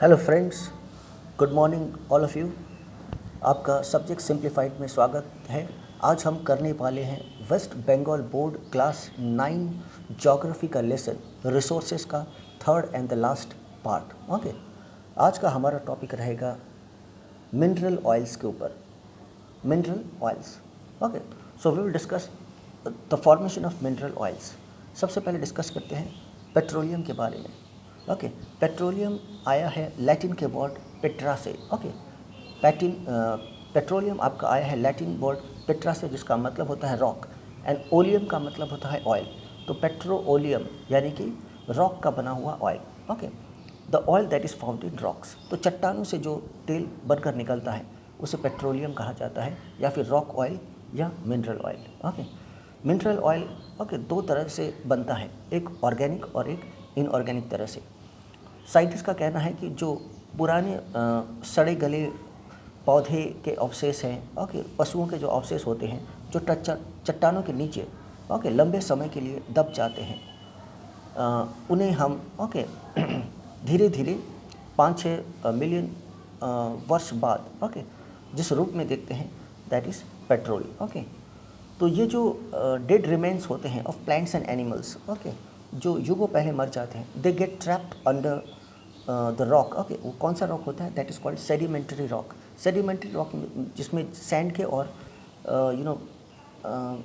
Hello friends, good morning all of you. आपका subject simplified में स्वागत है। आज हम करने वाले हैं West Bengal board class 9 geography का लेसन रिसोर्सेज का third and the last part. Okay, आज का हमारा टॉपिक रहेगा मिनरल ऑयल्स के ऊपर। Mineral oils, okay, so we will discuss the formation of mineral oils. सबसे पहले डिस्कस करते हैं पेट्रोलियम के बारे में। ओके, पेट्रोलियम आया है लैटिन के वर्ड पेट्रा से। ओके, पेट्रोलियम आपका आया है लैटिन वर्ड पेट्रा से, जिसका मतलब होता है रॉक, एंड ओलियम का मतलब होता है ऑयल। तो पेट्रोलियम यानी कि रॉक का बना हुआ oil. Okay, the oil that is found in rocks. तो चट्टानों से जो तेल बनकर निकलता है उसे पेट्रोलियम कहा जाता है, या फिर रॉक ऑयल या mineral oil. Okay, mineral oil okay दो तरह से बनता है, एक ऑर्गेनिक और एक इनऑर्गेनिक तरह से। साइंटिस्ट का कहना है कि जो पुराने सड़े गले पौधे के अवशेष हैं, ओके, पशुओं के जो अवशेष होते हैं जो चट्टानों के नीचे ओके लंबे समय के लिए दब जाते हैं, उन्हें हम ओके धीरे धीरे 5-6 मिलियन वर्ष बाद ओके जिस रूप में देखते हैं दैट इज़ पेट्रोल। ओके, तो ये जो डेड रिमेन्स होते हैं of plants and animals, okay, जो युगों पहले मर जाते हैं, they get trapped under the rock. Okay, वो कौन सा रॉक होता है? That is called sedimentary rock. Sedimentary rock जिसमें सैंड के और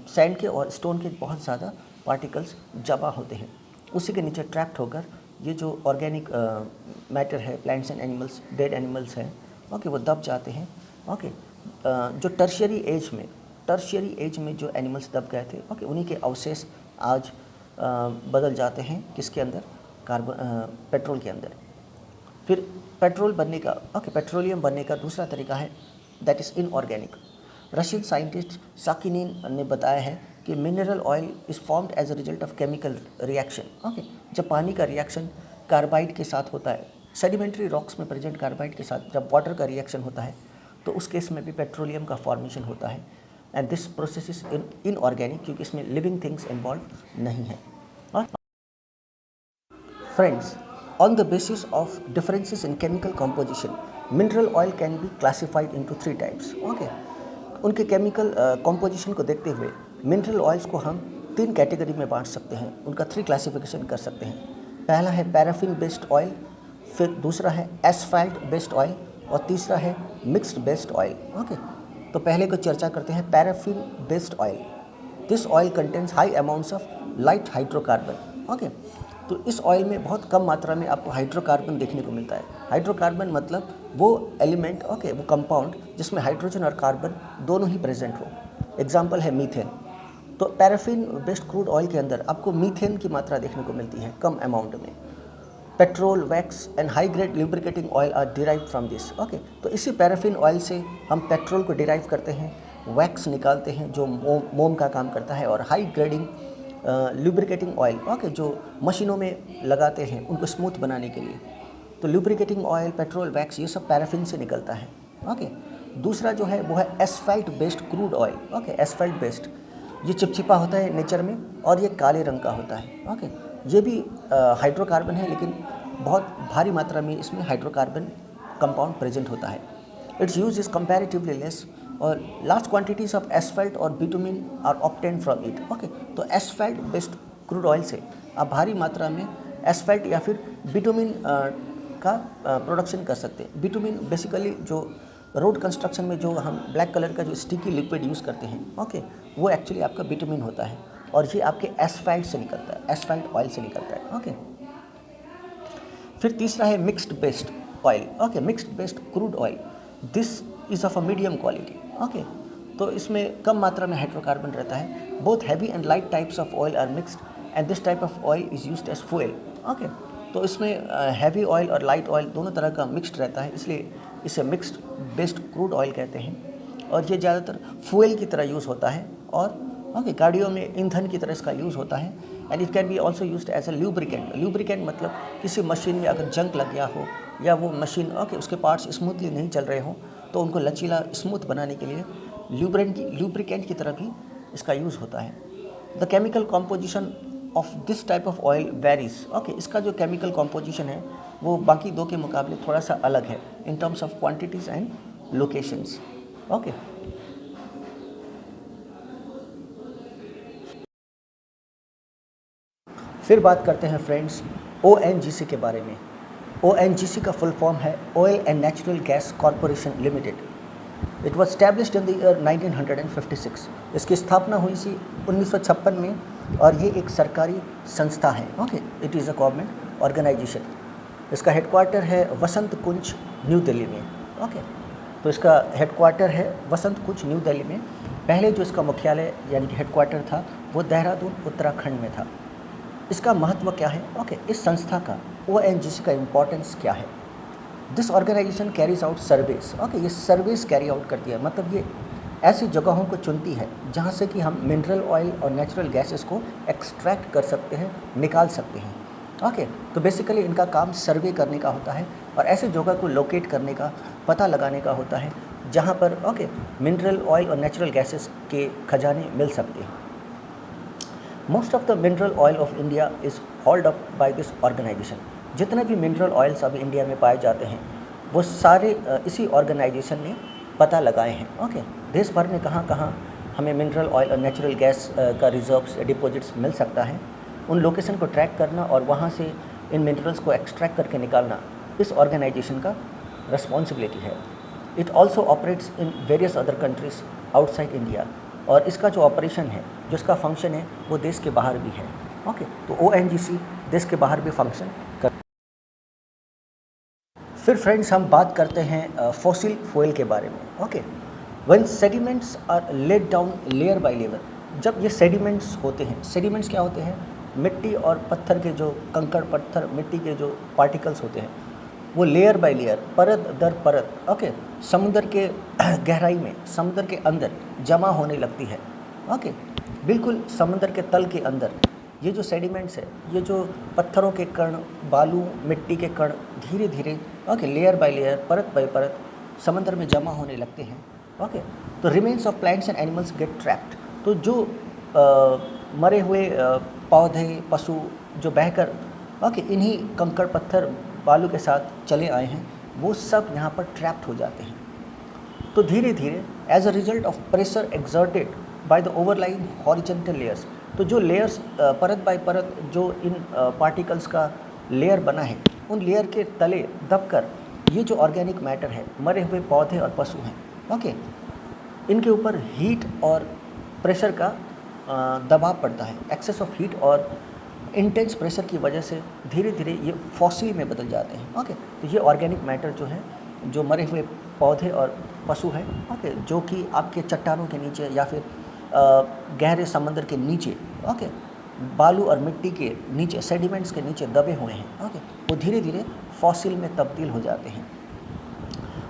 सैंड के और स्टोन के बहुत ज़्यादा पार्टिकल्स जमा होते हैं, उसी के नीचे ट्रैप्ड होकर ये जो ऑर्गेनिक मैटर है, plants and animals, dead animals हैं, ओके, वो दब जाते हैं। ओके, जो टर्शियरी एज में जो एनिमल्स दब गए थे, ओके, उन्हीं के अवशेष आज बदल जाते हैं किसके अंदर? पेट्रोल के अंदर। फिर पेट्रोल बनने का पेट्रोलियम बनने का दूसरा तरीका है that is inorganic. Russian scientist साकिनिन ने बताया है कि mineral oil is formed as a result of chemical reaction. Okay, जब पानी का रिएक्शन कार्बाइड के साथ होता है, सेडिमेंट्री रॉक्स में प्रेजेंट कार्बाइड के साथ जब वाटर का रिएक्शन होता है, तो उस केस में भी पेट्रोलियम का फॉर्मेशन होता है। And this process is inorganic, क्योंकि इसमें लिविंग थिंग्स इन्वॉल्व नहीं है। और friends, on the basis of differences in chemical composition, mineral oil can be classified into 3 types. Okay, उनके केमिकल कॉम्पोजिशन को देखते हुए मिनरल ऑयल्स को हम 3 कैटेगरी में बांट सकते हैं, उनका 3 क्लासिफिकेशन कर सकते हैं। पहला है पैराफिन बेस्ड ऑयल, फिर दूसरा है एसफाल्ट बेस्ड ऑयल, और तीसरा है मिक्स्ड बेस्ड ऑयल। ओके, तो पहले को चर्चा करते हैं paraffin based oil. This oil contains high amounts of light hydrocarbon. Okay, तो इस ऑयल में बहुत कम मात्रा में आपको हाइड्रोकार्बन देखने को मिलता है। हाइड्रोकार्बन मतलब वो एलिमेंट, ओके, वो कंपाउंड जिसमें हाइड्रोजन और कार्बन दोनों ही प्रेजेंट हो। एग्जांपल है मीथेन। तो पैराफिन बेस्ड क्रूड ऑयल के अंदर आपको मीथेन की मात्रा देखने को मिलती है कम अमाउंट में। Petrol, wax and high grade lubricating oil are derive from this. Okay, तो इसी पैराफिन ऑयल से हम पेट्रोल को डिराइव करते हैं, वैक्स निकालते हैं जो मोम का काम करता है, और high grading lubricating oil, okay, जो मशीनों में लगाते हैं उनको स्मूथ बनाने के लिए। तो लुब्रिकेटिंग ऑयल, पेट्रोल, वैक्स, ये सब पैराफिन से निकलता है। ओके, दूसरा जो है वो है asphalt based crude oil. Okay, asphalt based, ये चिपचिपा होता है नेचर में और ये काले रंग का होता है। ओके, ये भी हाइड्रोकार्बन है, लेकिन बहुत भारी मात्रा में इसमें हाइड्रोकार्बन कंपाउंड प्रेजेंट होता है। Its use is comparatively less, और लार्ज क्वांटिटीज ऑफ एसफाल्ट और bitumen are obtained from it. Okay, तो एसफाल्ट बेस्ड क्रूड ऑयल से आप भारी मात्रा में एसफाल्ट या फिर बिटुमिन का प्रोडक्शन कर सकते हैं। बिटुमिन बेसिकली जो रोड कंस्ट्रक्शन में जो हम ब्लैक कलर का जो स्टिकी लिक्विड यूज़ करते हैं, ओके, वो एक्चुअली आपका बिटुमिन होता है, और ये आपके एसफाल्ट से निकलता है, एसफाल्ट ऑयल से निकलता है। ओके, फिर तीसरा है mixed based oil. Okay, mixed based crude oil, this is of a medium quality. Okay, तो इसमें कम मात्रा में हाइड्रोकार्बन रहता है। Both heavy and light types of oil are mixed and this type of oil is used as fuel. Okay, तो इसमें heavy oil और लाइट ऑयल दोनों तरह का मिक्स्ड रहता है, इसलिए इसे मिक्स्ड बेस्ड क्रूड ऑयल कहते हैं। और ये ज़्यादातर फ्यूल की तरह यूज़ होता है, और ओके, गाड़ियों में ईंधन की तरह इसका यूज़ होता है। And it can be also used as a lubricant. Lubricant मतलब किसी मशीन में अगर जंग लग गया हो, या वो मशीन ओके उसके पार्ट्स स्मूथली नहीं चल रहे हों, तो उनको लचीला स्मूथ बनाने के लिए ल्यूब्रिकेंट की तरह भी इसका यूज़ होता है। The chemical composition of this type of oil varies. Okay, इसका जो केमिकल कॉम्पोजिशन है वो बाकी दो के मुकाबले थोड़ा सा अलग है in terms of quantities and locations. Okay, फिर बात करते हैं फ्रेंड्स ONGC के बारे में। ONGC का फुल फॉर्म है oil and natural gas corporation limited. It was established in the year 1956। इसकी स्थापना हुई थी 1956 में और ये एक सरकारी संस्था है। Okay, it is a government organization. इसका हेडक्वार्टर है वसंत कुंज, न्यू दिल्ली में। ओके, तो इसका हेडक्वार्टर है वसंत कुंज, न्यू दिल्ली में। पहले जो इसका मुख्यालय यानी कि हेडक्वार्टर था वो देहरादून, उत्तराखंड में था। इसका महत्व क्या है? ओके, इस संस्था का ONGC का इम्पोर्टेंस क्या है? This organization carries out surveys. Okay, ये सर्वेस कैरी आउट करती है, मतलब ये ऐसी जगहों को चुनती है जहाँ से कि हम मिनरल ऑयल और नेचुरल गैसेस को एक्सट्रैक्ट कर सकते हैं, निकाल सकते हैं। ओके, तो बेसिकली इनका काम सर्वे करने का होता है और ऐसे जगह को लोकेट करने का, पता लगाने का होता है जहाँ पर मिनरल ऑयल और नेचुरल गैसेस के खजाने मिल सकते हैं। Most of the mineral oil of India is hold up by this organization. जितने भी मिनरल ऑयल्स अभी इंडिया में पाए जाते हैं वो सारे इसी ऑर्गेनाइजेशन ने पता लगाए हैं। ओके, देश भर में कहाँ कहाँ हमें मिनरल ऑयल और नेचुरल गैस का रिजर्व्स या डिपॉजिट्स मिल सकता है, उन लोकेशन को ट्रैक करना और वहाँ से इन मिनरल्स को एक्सट्रैक्ट करके निकालना इस ऑर्गेनाइजेशन का रिस्पॉन्सिबिलिटी है। It also operates in various other countries outside India, और इसका जो ऑपरेशन है, जो इसका फंक्शन है, वो देश के बाहर भी है। ओके, तो ONGC देश के बाहर भी फंक्शन कर। फिर फ्रेंड्स हम बात करते हैं फॉसिल फ्यूल के बारे में। Okay, when sediments are laid down layer by layer, जब ये सेडिमेंट्स होते हैं, सेडिमेंट्स क्या होते हैं? मिट्टी और पत्थर के जो कंकड़ पत्थर, मिट्टी के जो पार्टिकल्स होते हैं, वो लेयर बाय लेयर, परत दर परत, ओके, समुद्र के गहराई में, समुद्र के अंदर जमा होने लगती है। ओके, बिल्कुल समुद्र के तल के अंदर ये जो सेडिमेंट्स है, ये जो पत्थरों के कण, बालू, मिट्टी के कण धीरे धीरे लेयर बाय लेयर, परत बाय परत समुद्र में जमा होने लगते हैं। ओके, तो remains of plants and animals gate trapped. तो जो मरे हुए पौधे, पशु जो बहकर इन्हीं कंकड़ पत्थर बालू के साथ चले आए हैं, वो सब यहाँ पर ट्रैप्ड हो जाते हैं। तो धीरे धीरे as a result of pressure exerted by the overlying horizontal layers, तो जो लेयर्स परत बाय परत जो इन पार्टिकल्स का लेयर बना है, उन लेयर के तले दबकर ये जो ऑर्गेनिक मैटर है, मरे हुए पौधे और पशु हैं, ओके, इनके ऊपर हीट और प्रेशर का दबाव पड़ता है। एक्सेस ऑफ हीट और इंटेंस प्रेशर की वजह से धीरे धीरे ये फॉसिल में बदल जाते हैं। ओके, तो ये ऑर्गेनिक मैटर जो है, जो मरे हुए पौधे और पशु हैं, ओके, जो कि आपके चट्टानों के नीचे या फिर गहरे समंदर के नीचे, ओके, बालू और मिट्टी के नीचे, सेडिमेंट्स के नीचे दबे हुए हैं, ओके, वो धीरे धीरे फॉसिल में तब्दील हो जाते हैं।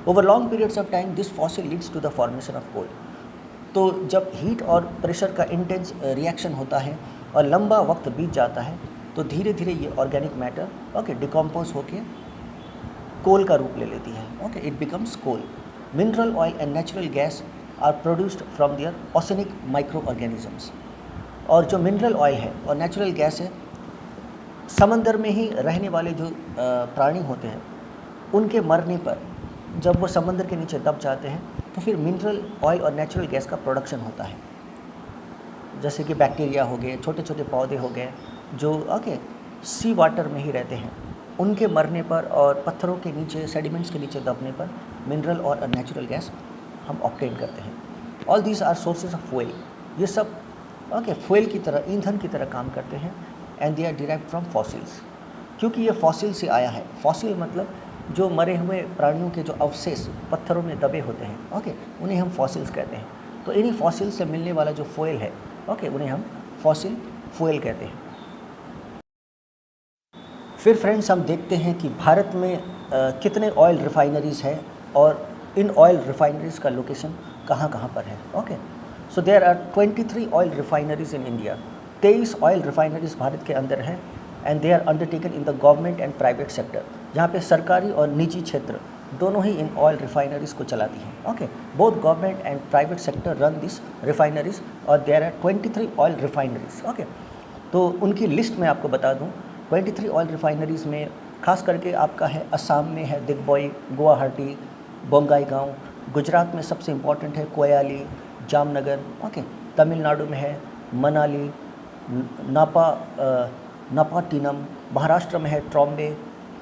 Over long periods of time this fossil leads to the formation of coal. तो जब हीट और प्रेशर का इंटेंस रिएक्शन होता है और लंबा वक्त बीत जाता है, तो धीरे धीरे ये ऑर्गेनिक मैटर डिकम्पोज होके कोल का रूप ले लेती है। Okay, it becomes coal. Mineral oil and natural gas are produced from their oceanic microorganisms. और जो मिनरल ऑयल है और नेचुरल गैस है, समंदर में ही रहने वाले जो प्राणी होते हैं, उनके मरने पर जब वो समंदर के नीचे दब जाते हैं, तो फिर मिनरल ऑयल और नेचुरल गैस का प्रोडक्शन होता है। जैसे कि बैक्टीरिया हो गए, छोटे छोटे पौधे हो गए, जो सी वाटर में ही रहते हैं, उनके मरने पर और पत्थरों के नीचे, सेडिमेंट्स के नीचे दबने पर मिनरल और नेचुरल गैस हम ऑब्टेन करते हैं। All these are sources of fuel. ये सब फ्यूल की तरह, ईंधन की तरह काम करते हैं। And they are derived from fossils, क्योंकि ये फॉसिल से आया है। फॉसिल मतलब जो मरे हुए प्राणियों के जो अवशेष पत्थरों में दबे होते हैं, ओके, उन्हें हम फॉसिल्स कहते हैं। तो इन्हीं फॉसिल से मिलने वाला जो फ्यूल है, ओके, उन्हें हम फॉसिल फ्यूल कहते हैं। फिर फ्रेंड्स हम देखते हैं कि भारत में कितने ऑयल रिफाइनरीज़ हैं और इन ऑयल रिफाइनरीज़ का लोकेशन कहाँ कहाँ पर है। Okay, so there are 23 oil refineries in India. 23 oil refineries Bharat के अंदर हैं and they are undertaken in the government and private sector, जहाँ पे सरकारी और निजी क्षेत्र दोनों ही इन ऑयल रिफाइनरीज़ को चलाती हैं। Okay, both government and private sector run this refineries और there are 23 oil refineries. Okay, तो उनकी लिस्ट मैं आपको बता दूँ। 23 ऑयल रिफाइनरीज़ में खास करके आपका है असम में है दिग्बोई, गुवाहाटी, बोंगाईगांव। गुजरात में सबसे इम्पोर्टेंट है कोयाली, जामनगर। ओके, तमिलनाडु में है मनाली, नापाटिनम। महाराष्ट्र में है ट्रॉम्बे।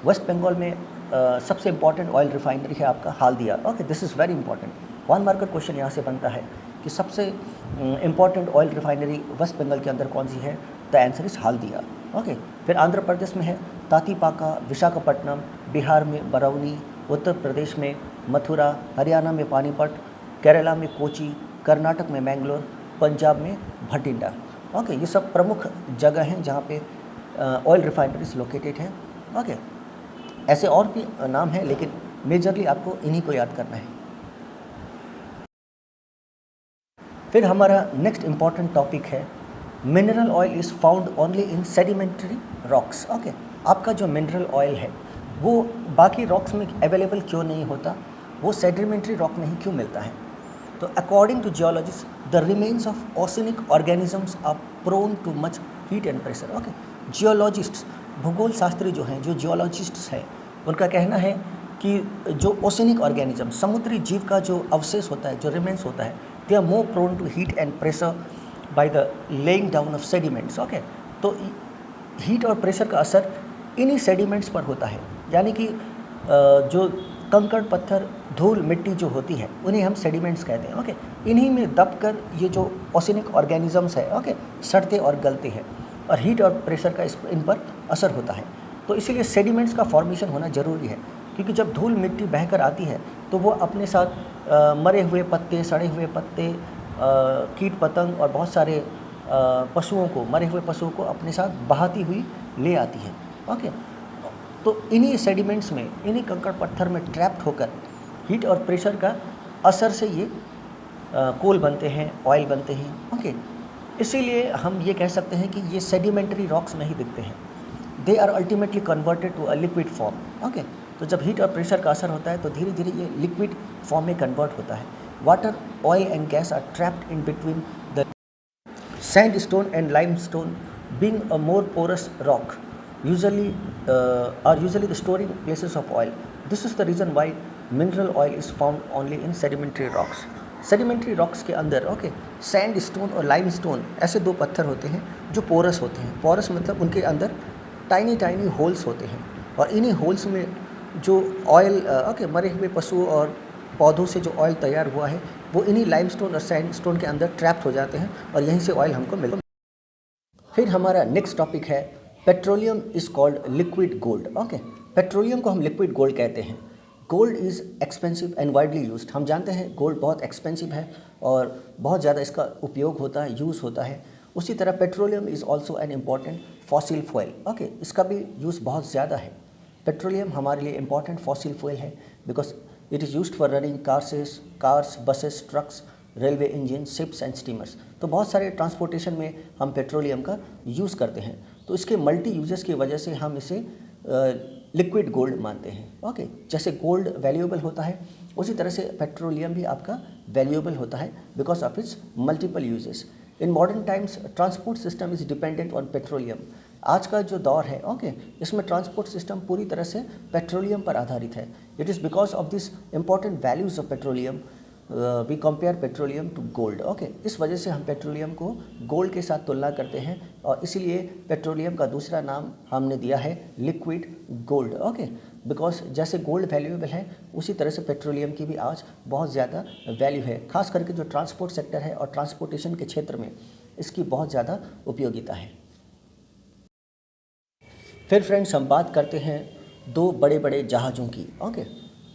वेस्ट बंगाल में सबसे इम्पॉर्टेंट ऑयल रिफाइनरी है आपका Haldia. Okay, this is very important. 1 mark का क्वेश्चन यहाँ से बनता है कि सबसे important oil refinery West Bengal के अंदर कौन सी है? The answer is Haldia. Okay, फिर आंध्र प्रदेश में है तातीपाका, विशाखापट्टनम, बिहार में बरौनी, उत्तर प्रदेश में मथुरा, हरियाणा में पानीपत, केरला में कोची, कर्नाटक में मैंगलोर, पंजाब में भटिंडा। ओके, ये सब प्रमुख जगह हैं जहाँ पे ऑयल रिफाइनरीज लोकेटेड है। ओके, ऐसे और भी नाम हैं लेकिन मेजरली आपको इन्हीं को याद करना है। फिर हमारा नेक्स्ट इम्पॉर्टेंट टॉपिक है mineral oil is found only in sedimentary rocks. Okay, आपका जो मिनरल ऑयल है वो बाकी रॉक्स में अवेलेबल क्यों नहीं होता, वो सेडिमेंट्री रॉक में ही क्यों मिलता है? तो according to geologist the remains of oceanic organisms are prone to much heat and pressure. Okay, geologists, भूगोल शास्त्री जो हैं, जो जियोलॉजिस्ट्स हैं, उनका कहना है कि जो ओसेनिक ऑर्गेनिज्म, समुद्री जीव का जो अवशेष होता है, जो रिमेन्स होता है, they are more prone to heat and pressure by the laying down of sediments. Okay, तो हीट और प्रेशर का असर इन्हीं सेडिमेंट्स पर होता है, यानी कि जो कंकड़, पत्थर, धूल, मिट्टी जो होती है उन्हें हम सेडिमेंट्स कहते हैं। ओके, इन्हीं में दबकर ये जो ओसेनिक ऑर्गेनिजम्स है, ओके, सड़ते और गलते हैं और हीट और प्रेशर का इन पर असर होता है। तो इसीलिए सेडिमेंट्स का फॉर्मेशन होना ज़रूरी है, क्योंकि जब धूल मिट्टी बहकर आती है तो वो अपने साथ मरे हुए पत्ते, सड़े हुए पत्ते, कीट पतंग और बहुत सारे पशुओं को, मरे हुए पशुओं को अपने साथ बहाती हुई ले आती है। ओके, तो इन्हीं सेडिमेंट्स में, इन्हीं कंकड़ पत्थर में ट्रैप्ड होकर हीट और प्रेशर का असर से ये कोल बनते हैं, ऑयल बनते हैं। ओके, इसीलिए हम ये कह सकते हैं कि ये सेडिमेंट्री रॉक्स नहीं दिखते हैं, they are ultimately converted to a liquid form. Okay, तो जब हीट और प्रेशर का असर होता है तो धीरे धीरे ये लिक्विड फॉर्म में कन्वर्ट होता है। Water, oil and gas are trapped in between the sandstone and limestone, being a more porous rock, are usually the storing places of oil. This is the reason why mineral oil is found only in sedimentary rocks. Sedimentary rocks के अंदर, okay, sandstone और limestone ऐसे दो पत्थर होते हैं जो porous होते हैं। पोरस मतलब उनके अंदर टाइनी टाइनी होल्स होते हैं और इन्हीं होल्स में जो ऑयल, ओके, मरे हुए पशुओं और पौधों से जो ऑयल तैयार हुआ है वो इन्हीं लाइमस्टोन और सैंडस्टोन के अंदर ट्रैप्ड हो जाते हैं और यहीं से ऑयल हमको मिलता है। फिर हमारा नेक्स्ट टॉपिक है petroleum is called liquid gold. Okay, petroleum को हम लिक्विड गोल्ड कहते हैं। Gold is expensive and widely used. हम जानते हैं गोल्ड बहुत एक्सपेंसिव है और बहुत ज़्यादा इसका उपयोग होता है, यूज़ होता है। उसी तरह petroleum is also an important fossil fuel. Okay, इसका भी यूज़ बहुत ज़्यादा है। पेट्रोलियम हमारे लिए इम्पॉर्टेंट फॉसिल फ्यूल है because it is used for running cars, buses, trucks, railway engine, ships and steamers. तो बहुत सारे ट्रांसपोर्टेशन में हम पेट्रोलियम का यूज़ करते हैं। तो इसके मल्टी यूजेस की वजह से हम इसे लिक्विड गोल्ड मानते हैं। ओके, जैसे गोल्ड वैल्यूएबल होता है उसी तरह से पेट्रोलियम भी आपका वैल्यूएबल होता है because of its multiple uses. In modern times transport system is dependent on petroleum. आज का जो दौर है, ओके, इसमें ट्रांसपोर्ट सिस्टम पूरी तरह से पेट्रोलियम पर आधारित है। It is because of this important values of petroleum we compare petroleum to gold. Okay, इस वजह से हम पेट्रोलियम को गोल्ड के साथ तुलना करते हैं और इसीलिए पेट्रोलियम का दूसरा नाम हमने दिया है लिक्विड गोल्ड। ओके, बिकॉज जैसे गोल्ड वैल्यूएबल है उसी तरह से पेट्रोलियम की भी आज बहुत ज़्यादा वैल्यू है। खास करके जो ट्रांसपोर्ट सेक्टर है और ट्रांसपोर्टेशन के क्षेत्र में इसकी बहुत ज़्यादा उपयोगिता है। फिर फ्रेंड्स हम बात करते हैं दो बड़े बड़े जहाज़ों की। ओके,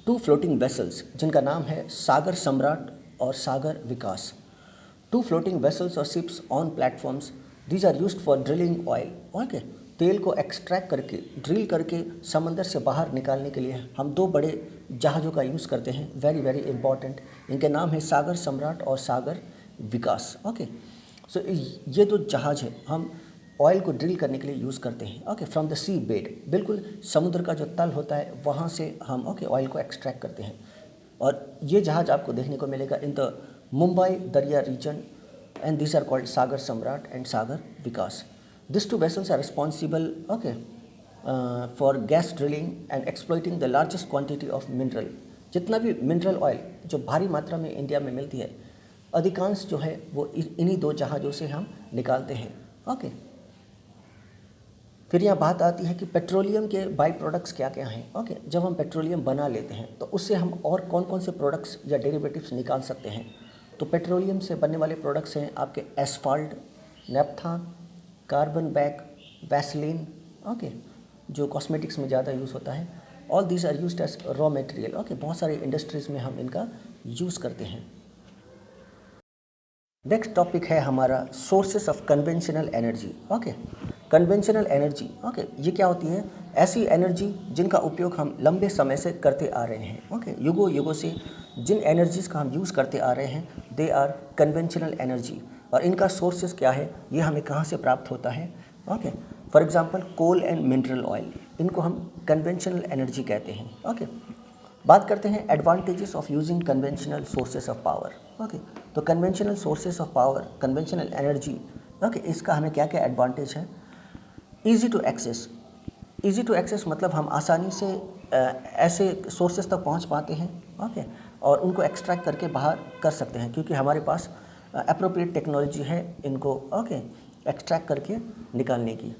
टू फ्लोटिंग वेसल्स जिनका नाम है सागर सम्राट और Sagar Vikas. Two floating vessels और ships on platforms, these are used for drilling oil. Okay, तेल को एक्सट्रैक्ट करके, ड्रिल करके समंदर से बाहर निकालने के लिए हम दो बड़े जहाज़ों का यूज़ करते हैं। वेरी वेरी इंपॉर्टेंट, इनके नाम है सागर सम्राट और सागर विकास। ओके, सो ये दो जहाज़ है हम ऑयल को ड्रिल करने के लिए यूज़ करते हैं। Okay, from the sea bed, बिल्कुल समुद्र का जो तल होता है वहाँ से हम ऑयल को एक्सट्रैक्ट करते हैं। और ये जहाज़ आपको देखने को मिलेगा इन द मुंबई दरिया region and this are called Sagar Samrat and Sagar Vikas. This two vessels are responsible for gas drilling and exploiting the largest quantity of mineral. जितना भी मिनरल ऑयल जो भारी मात्रा में इंडिया में मिलती है, अधिकांश जो है वो इन्हीं 2 जहाज़ों से हम निकालते हैं। ओके, फिर यहाँ बात आती है कि पेट्रोलियम के बाई प्रोडक्ट्स क्या क्या हैं। ओके, जब हम पेट्रोलियम बना लेते हैं तो उससे हम और कौन कौन से प्रोडक्ट्स या डेरिवेटिव्स निकाल सकते हैं। तो पेट्रोलियम से बनने वाले प्रोडक्ट्स हैं आपके asphalt, naphtha, carbon black, Vaseline, okay, जो कॉस्मेटिक्स में ज़्यादा यूज़ होता है। All these are used as raw material. Okay, बहुत सारी इंडस्ट्रीज़ में हम इनका यूज़ करते हैं। नेक्स्ट टॉपिक है हमारा sources of conventional energy. Okay, conventional energy, okay, ये क्या होती है? ऐसी एनर्जी जिनका उपयोग हम लंबे समय से करते आ रहे हैं। ओके, युगों युगों से जिन एनर्जीज़ का हम यूज़ करते आ रहे हैं, दे आर कन्वेंशनल एनर्जी। और इनका सोर्सेस क्या है, ये हमें कहाँ से प्राप्त होता है? Okay, for example coal and mineral oil, इनको हम कन्वेंशनल एनर्जी कहते हैं। ओके, बात करते हैं advantages of using conventional sources of power. Okay, तो conventional sources of power, conventional energy, okay, इसका हमें क्या क्या एडवांटेज है? Easy to access. Easy to access मतलब हम आसानी से ऐसे सोर्सेस तक पहुंच पाते हैं। ओके, और उनको एक्सट्रैक्ट करके बाहर कर सकते हैं, क्योंकि हमारे पास अप्रोप्रिएट टेक्नोलॉजी है इनको, ओके, एक्सट्रैक्ट करके निकालने की।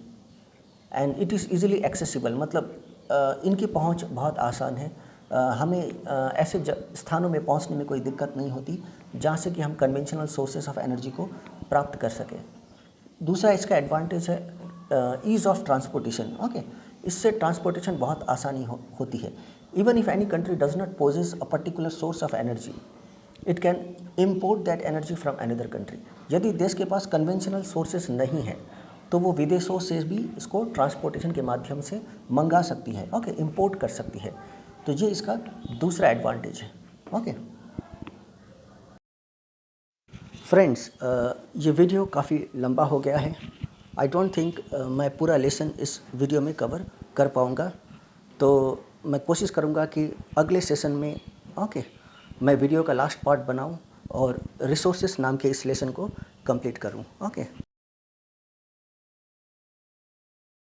And it is easily accessible, मतलब इनकी पहुंच बहुत आसान है। हमें ऐसे स्थानों में पहुंचने में कोई दिक्कत नहीं होती जहां से कि हम कन्वेंशनल सोर्सेस ऑफ एनर्जी को प्राप्त कर सकें। दूसरा इसका एडवांटेज है ईज़ ऑफ ट्रांसपोर्टेशन। ओके, इससे ट्रांसपोर्टेशन बहुत आसानी होती है। Even if any country does not possess a particular source of energy, it can import that energy from another country. यदि देश के पास कन्वेंशनल सोर्सेस नहीं है तो वो विदेशों से भी इसको ट्रांसपोर्टेशन के माध्यम से मंगा सकती है। ओके, इम्पोर्ट कर सकती है। तो ये इसका दूसरा एडवांटेज है। ओके फ्रेंड्स, ये वीडियो काफ़ी लंबा हो गया है। आई डोंट थिंक मैं पूरा लेसन इस वीडियो में कवर कर पाऊँगा, तो मैं कोशिश करूँगा कि अगले सेशन में, ओके, मैं वीडियो का लास्ट पार्ट बनाऊँ और रिसोर्सेस नाम के इस लेसन को कंप्लीट करूँ। ओके।